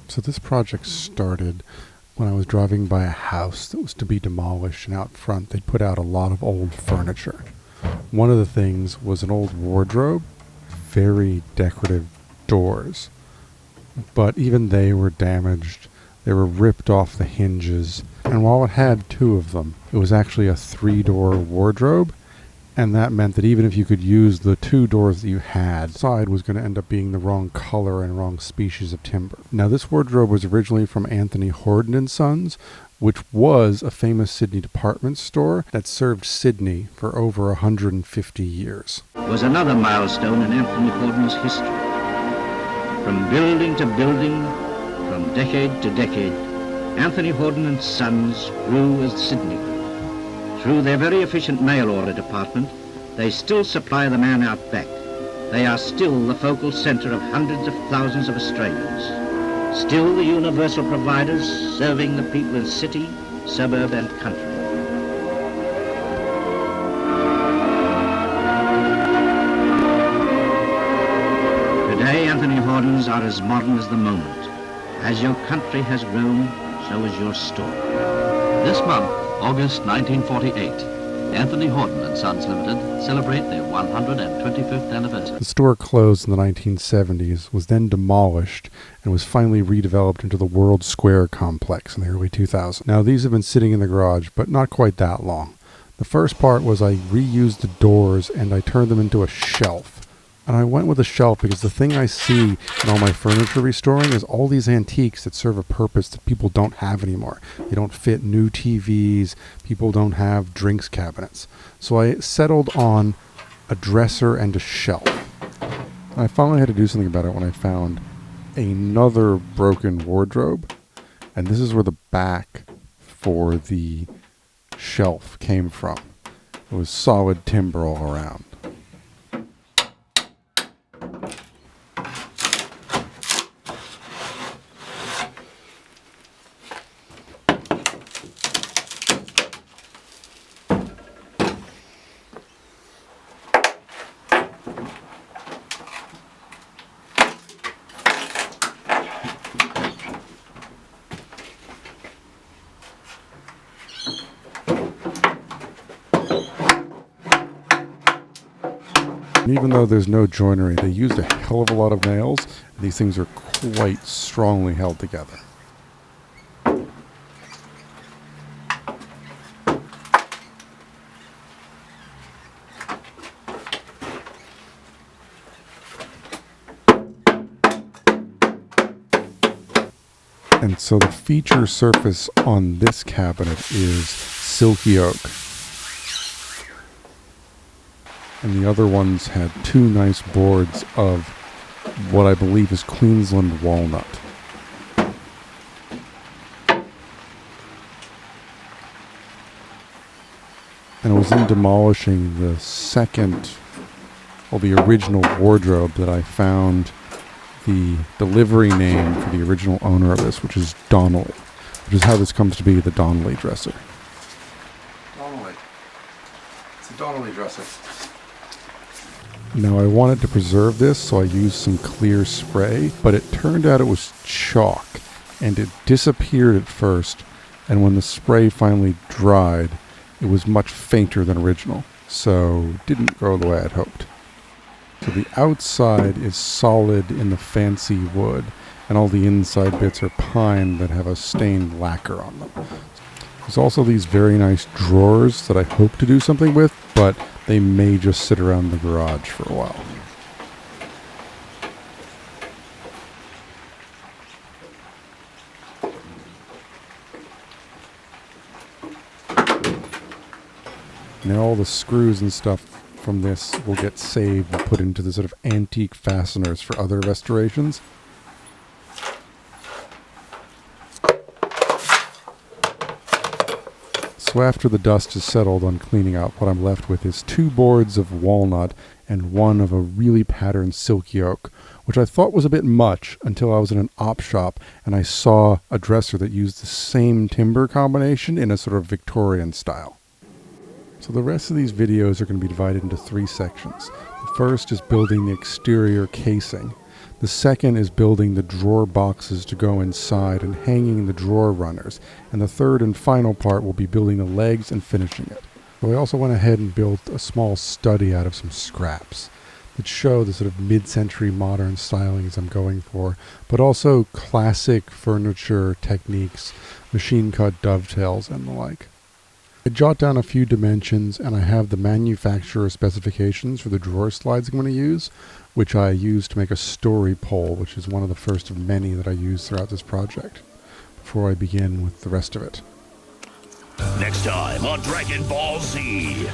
So this project started when I was driving by a house that was to be demolished, and out front they put out a lot of old furniture. One of the things was an old wardrobe, very decorative doors, but even they were damaged. They were ripped off the hinges, and while it had two of them, it was actually a 3-door wardrobe, and that meant that even if you could use the 2 doors that you had, the side was going to end up being the wrong color and wrong species of timber. Now, this wardrobe was originally from Anthony Horton & Sons, which was a famous Sydney department store that served Sydney for over 150 years. It was another milestone in Anthony Horton's history. From building to building, from decade to decade, Anthony Horton & Sons grew as Sydney grew. Through their very efficient mail order department, they still supply the man out back. They are still the focal center of hundreds of thousands of Australians. Still the universal providers serving the people in city, suburb and country. Today, Anthony Hortons are as modern as the moment. As your country has grown, so is your store. This month, August 1948, Anthony Horton & Sons Limited celebrate their 125th anniversary. The store closed in the 1970s, was then demolished, and was finally redeveloped into the World Square complex in the early 2000s. Now, these have been sitting in the garage, but not quite that long. The first part was I reused the doors and I turned them into a shelf. And I went with a shelf because the thing I see in all my furniture restoring is all these antiques that serve a purpose that people don't have anymore. They don't fit new TVs, people don't have drinks cabinets. So I settled on a dresser and a shelf. And I finally had to do something about it when I found another broken wardrobe. And this is where the back for the shelf came from. It was solid timber all around. And even though there's no joinery, they used a hell of a lot of nails. These things are quite strongly held together. And so the feature surface on this cabinet is silky oak. And the other ones had 2 nice boards of what I believe is Queensland walnut. And it was in demolishing the the original wardrobe that I found the delivery name for the original owner of this, which is Donnelly, which is how this comes to be the Donnelly dresser. Donnelly. It's a Donnelly dresser. Now I wanted to preserve this, so I used some clear spray, but it turned out it was chalk, and it disappeared at first, and when the spray finally dried, it was much fainter than original, so it didn't go the way I'd hoped. So the outside is solid in the fancy wood, and all the inside bits are pine that have a stained lacquer on them. There's also these very nice drawers that I hope to do something with, but they may just sit around the garage for a while. Now all the screws and stuff from this will get saved and put into the sort of antique fasteners for other restorations. So after the dust is settled on cleaning out, what I'm left with is 2 boards of walnut and 1 of a really patterned silky oak, which I thought was a bit much until I was in an op shop and I saw a dresser that used the same timber combination in a sort of Victorian style. So the rest of these videos are going to be divided into 3 sections. The first is building the exterior casing. The second is building the drawer boxes to go inside and hanging the drawer runners. And the third and final part will be building the legs and finishing it. So I also went ahead and built a small study out of some scraps that show the sort of mid-century modern stylings I'm going for, but also classic furniture techniques, machine-cut dovetails, and the like. I jot down a few dimensions, and I have the manufacturer specifications for the drawer slides I'm going to use, which I use to make a story pole, which is one of the first of many that I use throughout this project, before I begin with the rest of it. Next time on Dragon Ball Z.